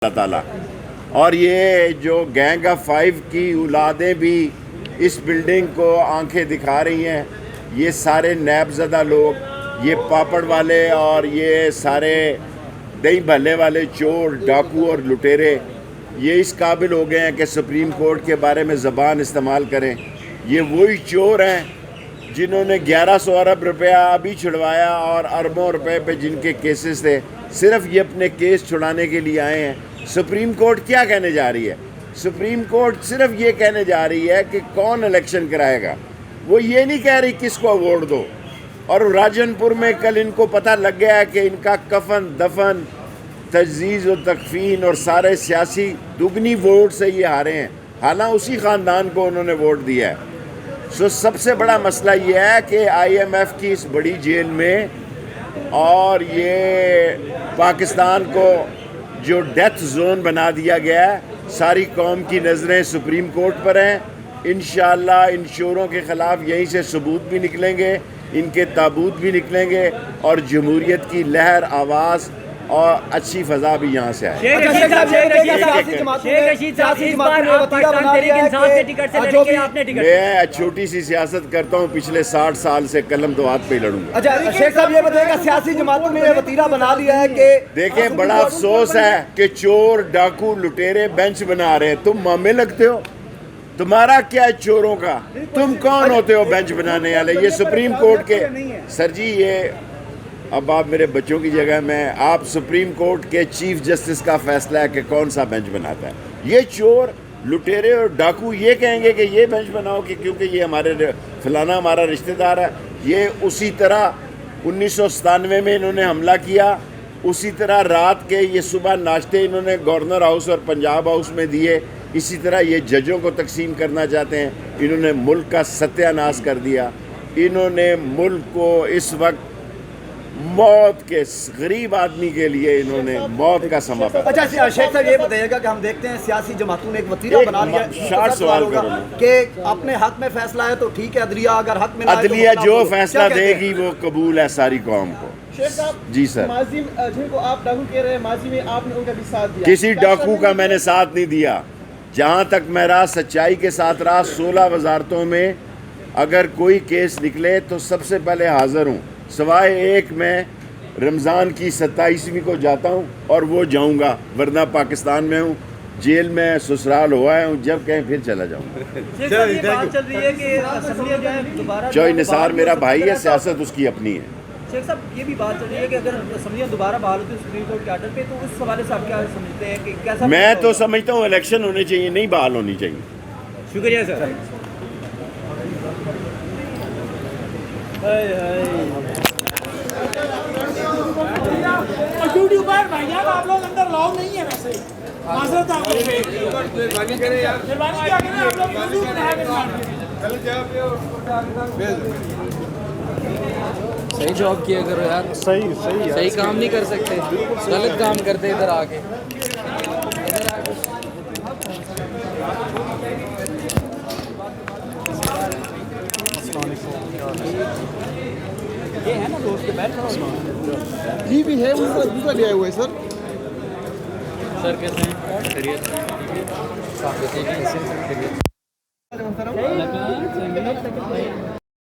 اللہ تعالیٰ. اور یہ جو گینگ آف 5 کی اولادیں بھی اس بلڈنگ کو آنکھیں دکھا رہی ہیں. یہ سارے نیب زدہ لوگ، یہ پاپڑ والے اور یہ سارے دہی بھلے والے چور، ڈاکو اور لٹیرے، یہ اس قابل ہو گئے ہیں کہ سپریم کورٹ کے بارے میں زبان استعمال کریں. یہ وہی چور ہیں جنہوں نے 1100 ارب روپیہ ابھی چھڑوایا اور اربوں روپے پہ جن کے کیسز تھے. صرف یہ اپنے کیس چھڑانے کے لیے آئے ہیں. سپریم کورٹ کیا کہنے جا رہی ہے؟ سپریم کورٹ صرف یہ کہنے جا رہی ہے کہ کون الیکشن کرائے گا. وہ یہ نہیں کہہ رہی کس کو ووٹ دو. اور راجن پور میں کل ان کو پتہ لگ گیا ہے کہ ان کا کفن دفن، تجزیز و تکفین اور سارے سیاسی دگنی ووٹ سے یہ ہارے ہیں، حالانکہ اسی خاندان کو انہوں نے ووٹ دیا ہے. سب سے بڑا مسئلہ یہ ہے کہ آئی ایم ایف کی اس بڑی جیل میں اور یہ پاکستان کو جو ڈیتھ زون بنا دیا گیا ہے، ساری قوم کی نظریں سپریم کورٹ پر ہیں. انشاءاللہ ان چوروں کے خلاف یہیں سے ثبوت بھی نکلیں گے، ان کے تابوت بھی نکلیں گے اور جمہوریت کی لہر، آواز اور اچھی فضا بھی یہاں سے آئے. میں چھوٹی سی سیاست کرتا ہوں، پچھلے 60 سال سے قلم تو ہاتھ پہ ہی لڑوں گا. شیخ صاحب یہ بتائیے گا، سیاسی جماعتوں نے یہ وتیرہ بنا لیا ہے کہ دیکھیں بڑا افسوس ہے کہ چور، ڈاکو، لٹیرے بینچ بنا رہے ہیں. تم مامے لگتے ہو، تمہارا کیا ہے چوروں کا؟ تم کون ہوتے ہو بینچ بنانے والے؟ یہ سپریم کورٹ کے سر جی، یہ اب آپ میرے بچوں کی جگہ میں، آپ سپریم کورٹ کے چیف جسٹس کا فیصلہ ہے کہ کون سا بینچ بناتا ہے. یہ چور، لٹیرے اور ڈاکو یہ کہیں گے کہ یہ بینچ بناؤ کہ کیونکہ یہ ہمارے فلانا ہمارا رشتہ دار ہے. یہ اسی طرح 1997 میں انہوں نے حملہ کیا، اسی طرح رات کے یہ صبح ناشتے انہوں نے گورنر ہاؤس اور پنجاب ہاؤس میں دیے. اسی طرح یہ ججوں کو تقسیم کرنا چاہتے ہیں. انہوں نے ملک کا ستیہ ناش کر دیا. انہوں نے ملک کو اس وقت موت کے، غریب آدمی کے لیے انہوں نے موت کا سما پا. اچھا شیخ صاحب یہ بتائیے گا کہ ہم دیکھتے ہیں سیاسی جماعتوں نے ایک وتیرہ بنا لیا شارٹ سوال کرو کہ اپنے حق میں فیصلہ ہے تو ٹھیک ہے، عدلیہ اگر حق میں نہ ہے تو عدلیہ جو فیصلہ دے گی وہ قبول ہے ساری قوم کو. شیخ صاحب جی سر، ماضی جن کو آپ ڈاکو کہہ رہے ہیں، ماضی میں آپ نے ان کا بھی ساتھ دیا. کسی ڈاکو کا میں نے ساتھ نہیں دیا. جہاں تک میرا سچائی کے ساتھ رہا، 16 وزارتوں میں اگر کوئی کیس نکلے تو سب سے پہلے حاضر ہوں، سوائے ایک میں رمضان کی 27ویں کو جاتا ہوں اور وہ جاؤں گا، ورنہ پاکستان میں ہوں، جیل میں سسرال ہوا ہوں، جب کہیں پھر چلا جاؤں گا. چوئی نثار میرا بھائی ہے، سیاست اس کی اپنی ہے. شیخ صاحب یہ بھی بات چل رہی ہے کہ اگر اسمبلیاں دوبارہ بحال ہوتی ہے سپریم کورٹ کے آرڈر پہ، تو اس حوالے سے آپ کیا سمجھتے ہیں کہ کیسا؟ میں تو سمجھتا ہوں الیکشن ہونے چاہیے، نہیں بحال ہونی چاہیے. شکریہ سر. یوٹیوبر بھائی جان آپ لوگ اندر لاؤ نہیں ہے ویسے، معذرت آپ لوگ مہربانی کیا کریں آپ لوگ یوٹیوب میں ہے. صحیح جاب کیا کرو یار، صحیح کام نہیں کر سکتے، غلط کام کرتے ادھر آ کے. یہ ہے نا دوست کے بیٹھ جی بھی ہے، ان کا لیا ہوا ہے سر. سر کیسے ہیں؟ خیریت؟